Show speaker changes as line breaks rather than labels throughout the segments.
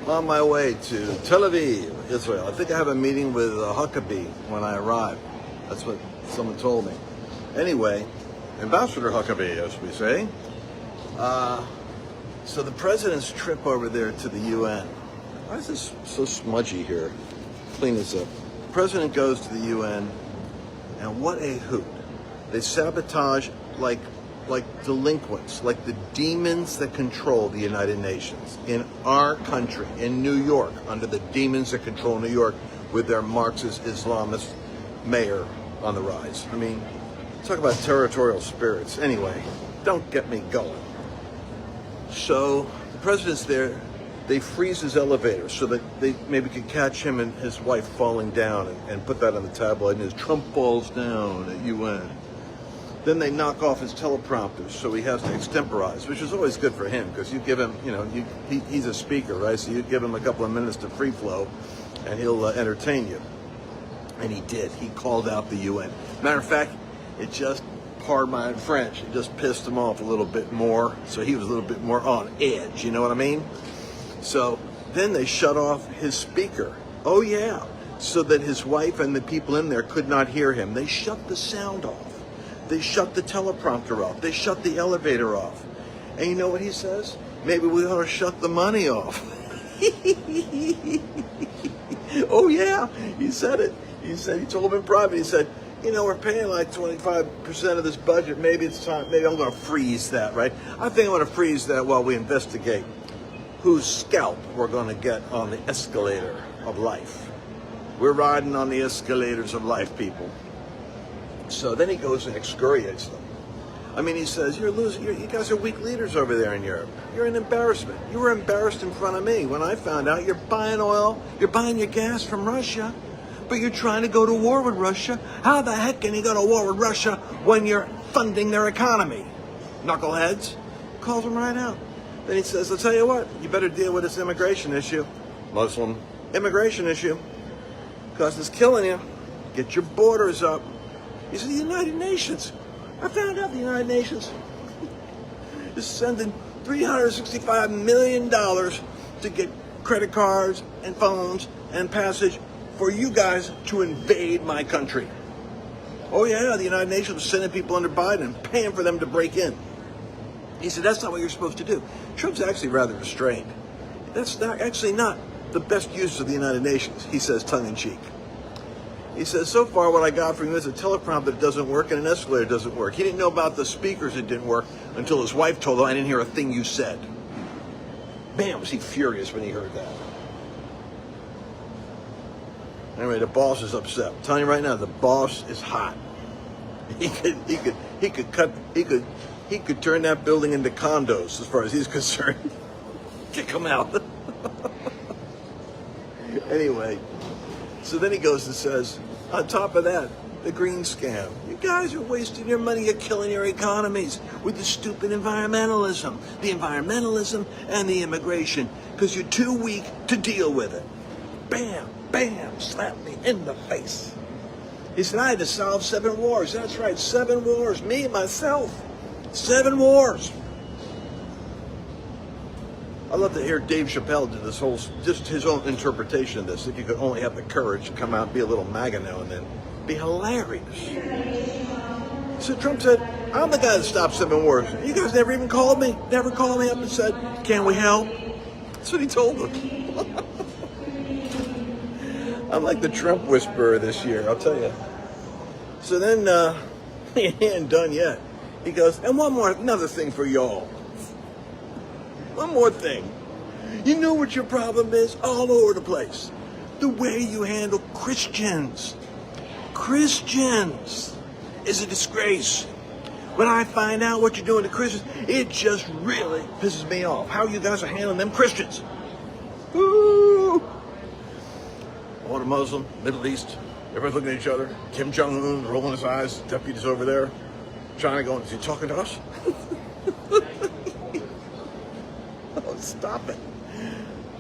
on my way to Tel Aviv, Israel. I think I have a meeting with Huckabee when I arrive. That's what someone told me. Anyway, Ambassador Huckabee, as we say. So the president's trip over there to the UN. Why is this so smudgy here? Clean this up. The president goes to the UN, and what a hoot. They sabotage like delinquents, like the demons that control the United Nations. In our country, in New York, under the demons that control New York with their Marxist Islamist mayor on the rise. I mean, talk about territorial spirits. Anyway, don't get me going. So the president's there. They freeze his elevator so that they maybe could catch him and his wife falling down and put that on the tabloid. And his Trump falls down at UN. Then they knock off his teleprompter, so he has to extemporize, which is always good for him because you give him, he's a speaker, right? So you give him a couple of minutes to free flow, and he'll entertain you. And he did. He called out the UN. Matter of fact, it just, pardon my French, it just pissed him off a little bit more. So he was a little bit more on edge. You know what I mean? So then they shut off his speaker. Oh yeah, so that his wife and the people in there could not hear him. They shut the sound off. They shut the teleprompter off. They shut the elevator off. And you know what he says? Maybe we ought to shut the money off. Oh yeah, he said it. He told him in private, he said, we're paying like 25% of this budget. Maybe it's time, maybe I'm going to freeze that, right? I think I'm going to freeze that while we investigate whose scalp we're going to get on the escalator of life. We're riding on the escalators of life, people. So then he goes and excoriates them. I mean, he says, you're losing. You guys are weak leaders over there in Europe. You're an embarrassment. You were embarrassed in front of me when I found out you're buying oil, you're buying your gas from Russia, but you're trying to go to war with Russia. How the heck can you go to war with Russia when you're funding their economy? Knuckleheads. Calls them right out. Then he says, I'll tell you what, you better deal with this immigration issue. Muslim immigration issue. Because it's killing you. Get your borders up. He said, the United Nations. I found out the United Nations is sending $365 million to get credit cards and phones and passage for you guys to invade my country. Oh yeah, the United Nations is sending people under Biden and paying for them to break in. He said, that's not what you're supposed to do. Trump's actually rather restrained. That's actually not the best use of the United Nations, he says tongue-in-cheek. He says, so far what I got from you is a teleprompter that doesn't work and an escalator doesn't work. He didn't know about the speakers that didn't work until his wife told him, I didn't hear a thing you said. Man, was he furious when he heard that. Anyway, the boss is upset. I'm telling you right now, the boss is hot. He could turn that building into condos as far as he's concerned. Kick him out. Anyway. So then he goes and says, on top of that, the green scam. You guys are wasting your money. You're killing your economies with the stupid environmentalism. The environmentalism and the immigration. Because you're too weak to deal with it. Bam, bam, slap me in the face. He said, I had to solve 7 wars. That's right, 7 wars. Me, myself. 7 wars. I'd love to hear Dave Chappelle do this whole, just his own interpretation of this. If you could only have the courage to come out and be a little MAGA now and then. Be hilarious. So Trump said, I'm the guy that stopped 7 wars. You guys never even called me. Never called me up and said, can we help? That's what he told them. I'm like the Trump whisperer this year, I'll tell you. So then, he ain't done yet. He goes, and another thing for y'all. One more thing. You know what your problem is? All over the place. The way you handle Christians. Christians is a disgrace. When I find out what you're doing to Christians, it just really pisses me off. How you guys are handling them Christians. Woo! All the Muslim, Middle East, everyone's looking at each other. Kim Jong-un rolling his eyes, deputies over there. China going, is he talking to us? Oh, stop it.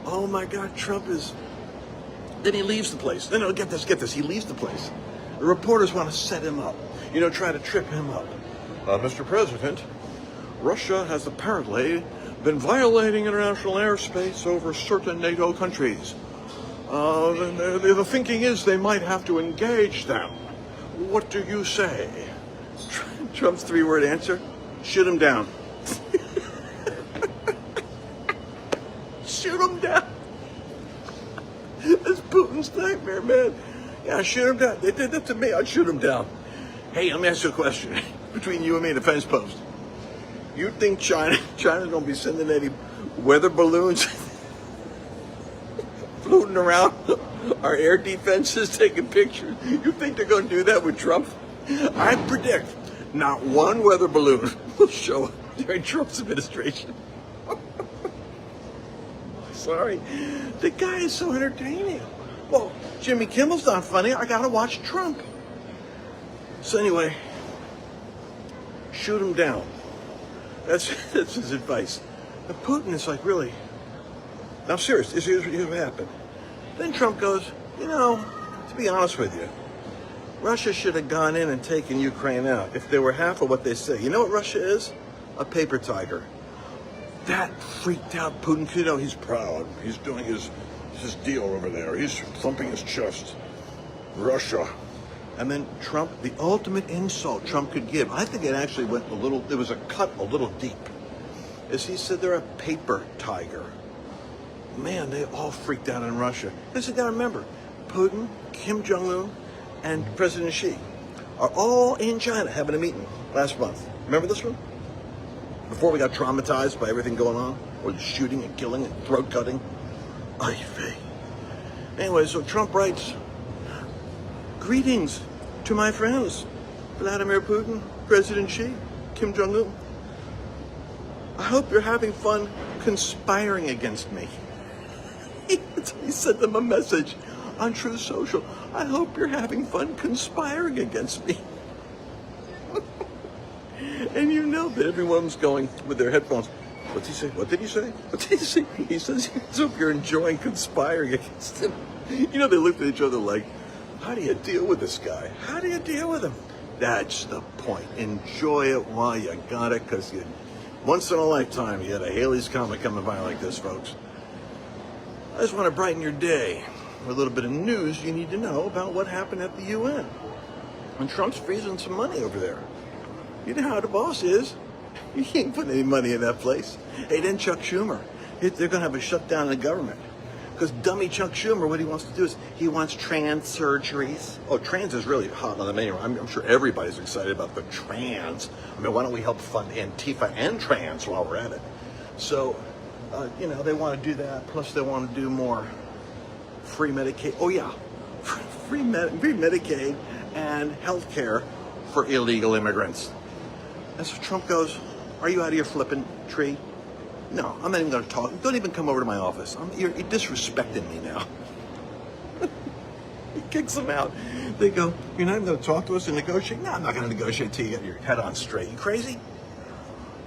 Oh my God, Trump is... Then he leaves the place. No, get this. He leaves the place. The reporters want to set him up. Try to trip him up. Mr. President, Russia has apparently been violating international airspace over certain NATO countries. The thinking is they might have to engage them. What do you say? Trump's three-word answer: shoot him down. Shoot him down. That's Putin's nightmare, man. Yeah, shoot him down. They did that to me. I'd shoot him down. Hey, let me ask you a question. Between you and me, the fence post. You think China's gonna be sending any weather balloons floating around our air defenses taking pictures? You think they're gonna do that with Trump? I predict not one weather balloon will show up during Trump's administration. Sorry. The guy is so entertaining. Well, Jimmy Kimmel's not funny. I gotta watch Trump. So anyway, shoot him down. That's his advice. But Putin is like, really? Now, serious, here's what happened. Then Trump goes, to be honest with you, Russia should have gone in and taken Ukraine out if they were half of what they say. You know what Russia is? A paper tiger. That freaked out Putin. He's proud. He's doing his deal over there. He's thumping his chest. Russia. And then Trump, the ultimate insult Trump could give, I think it actually went there was a cut a little deep, is he said they're a paper tiger. Man, they all freaked out in Russia. Because you gotta remember, Putin, Kim Jong-un, and President Xi are all in China having a meeting last month. Remember this one? Before we got traumatized by everything going on, or the shooting and killing and throat cutting. Ay vey. Anyway, so Trump writes, greetings to my friends, Vladimir Putin, President Xi, Kim Jong-un. I hope you're having fun conspiring against me. He sent them a message on Truth Social. I hope you're having fun conspiring against me. And you know that everyone's going with their headphones. What's he say? What did he say? What did he say? He says, I hope you're enjoying conspiring against him. They looked at each other like, how do you deal with this guy? How do you deal with him? That's the point. Enjoy it while you got it, because once in a lifetime, you get a Haley's Comet coming by like this, folks. I just want to brighten your day with a little bit of news you need to know about what happened at the UN. And Trump's freezing some money over there. You know how the boss is. You can't put any money in that place. Hey, then Chuck Schumer. They're going to have a shutdown in the government. Because dummy Chuck Schumer, what he wants to do is he wants trans surgeries. Oh, trans is really hot on the menu. I'm sure everybody's excited about the trans. Why don't we help fund Antifa and trans while we're at it? So, they want to do that. Plus, they want to do more free Medicaid. Oh, yeah. Free Medicaid and health care for illegal immigrants. And so Trump goes, are you out of your flipping tree? No, I'm not even going to talk. Don't even come over to my office. You're disrespecting me now. He kicks them out. They go, you're not even going to talk to us and negotiate? No, I'm not going to negotiate until you get your head on straight. You crazy?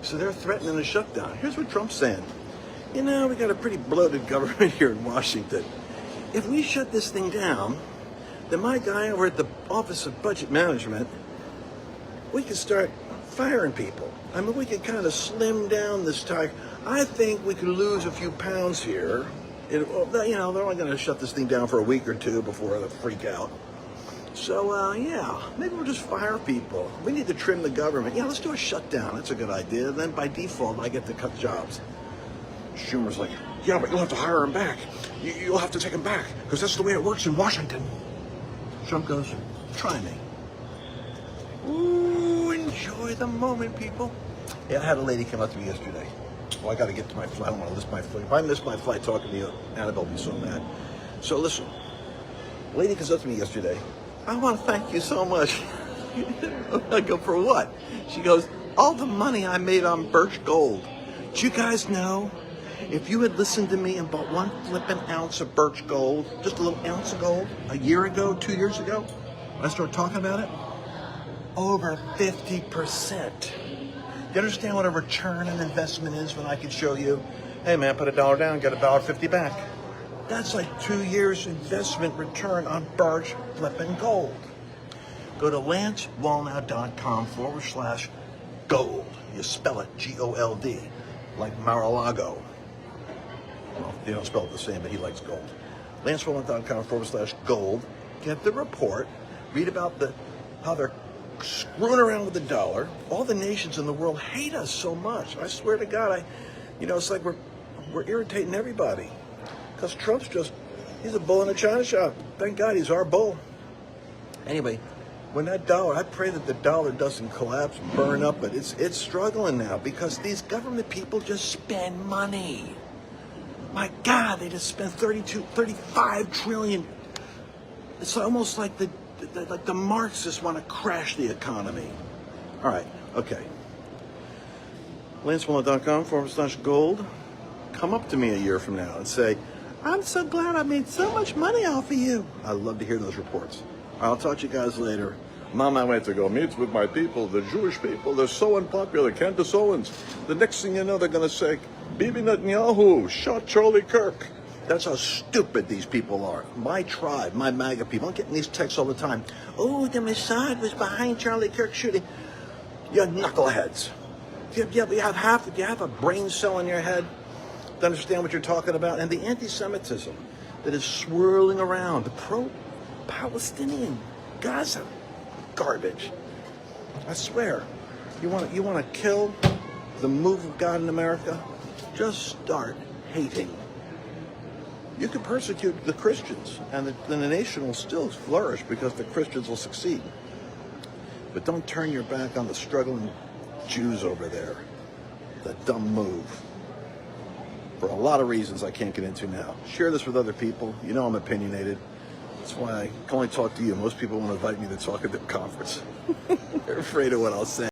So they're threatening a shutdown. Here's what Trump's saying. We got a pretty bloated government here in Washington. If we shut this thing down, then my guy over at the Office of Budget Management, we could start firing people. We could kind of slim down this tiger. I think we could lose a few pounds here. They're only going to shut this thing down for a week or two before they freak out. So, maybe we'll just fire people. We need to trim the government. Yeah, let's do a shutdown. That's a good idea. Then by default, I get to cut jobs. Schumer's like, yeah, but you'll have to hire him back. You'll have to take him back, because that's the way it works in Washington. Trump goes, try me. Ooh, enjoy the moment, people. Yeah, I had a lady come up to me yesterday. Well, I got to get to my flight. I don't want to miss my flight. If I miss my flight talking to you, Annabelle will be so mad. So listen, a lady comes up to me yesterday. I want to thank you so much. I go, for what? She goes, all the money I made on Birch Gold. Do you guys know, if you had listened to me and bought one flipping ounce of Birch Gold, just a little ounce of gold, a year ago, 2 years ago, when I started talking about it, over 50%. You understand what a return on investment is when I could show you, hey man, put $1 down, get $1.50 back. That's like 2 years investment return on Birch flipping gold. Go to lancewallnau.com/gold. You spell it Gold. like Mar-a-Lago. Well, they don't spell it the same, but he likes gold. LanceWallnau.com/gold. Get the report. Read about how they're screwing around with the dollar. All the nations in the world hate us so much. I swear to God, it's like we're irritating everybody. Because Trump's he's a bull in a china shop. Thank God he's our bull. Anyway, when that dollar, I pray that the dollar doesn't collapse, burn up, but it's struggling now because these government people just spend money. My God, they just spent 35 trillion. It's almost like the Marxists want to crash the economy. All right, okay. LanceWallnau.com/gold. Come up to me a year from now and say, I'm so glad I made so much money off of you. I'd love to hear those reports. I'll talk to you guys later. I'm on my way to go meet with my people, the Jewish people. They're so unpopular, Candace Owens. The next thing you know, they're going to say, Bibi Netanyahu shot Charlie Kirk. That's how stupid these people are. My tribe, my MAGA people. I'm getting these texts all the time. Oh, the Mossad was behind Charlie Kirk shooting. You knuckleheads. Do you have a brain cell in your head to understand what you're talking about? And the anti-Semitism that is swirling around, the pro-Palestinian Gaza garbage. I swear, you want to kill the move of God in America? Just start hating. You can persecute the Christians, and the nation will still flourish because the Christians will succeed. But don't turn your back on the struggling Jews over there. The dumb move. For a lot of reasons I can't get into now. Share this with other people. You know I'm opinionated. That's why I can only talk to you. Most people won't invite me to talk at their conference. They're afraid of what I'll say.